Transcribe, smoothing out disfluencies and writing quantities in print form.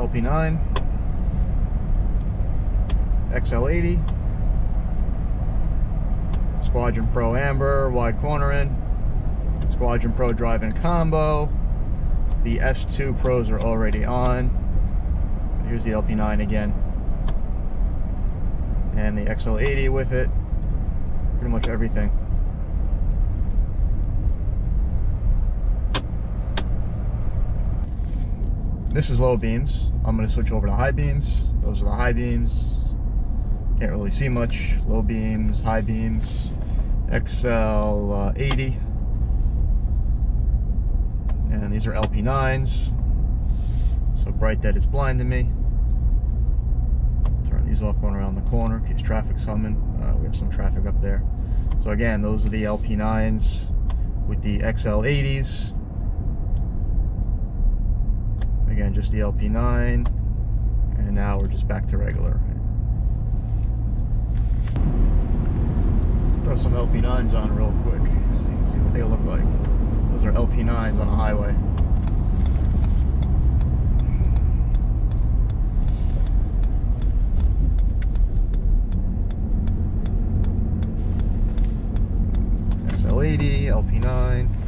LP9, XL80, Squadron Pro Amber, wide corner in, Squadron Pro drive-in combo. The S2 Pros are already on. Here's the LP9 again. And the XL80 with it. Pretty much everything. This is low beams. I'm going to switch over to high beams. Those are the high beams. Can't really see much. Low beams, high beams. XL80. And these are LP9s. So bright that it's blinding me. Turn these off going around the corner in case traffic's coming. We have some traffic up there. So again, those are the LP9s with the XL80s. Again, just the LP9, and now we're just back to regular. Let's throw some LP9s on real quick, see what they look like. Those are LP9s on a highway. XL80, LP9.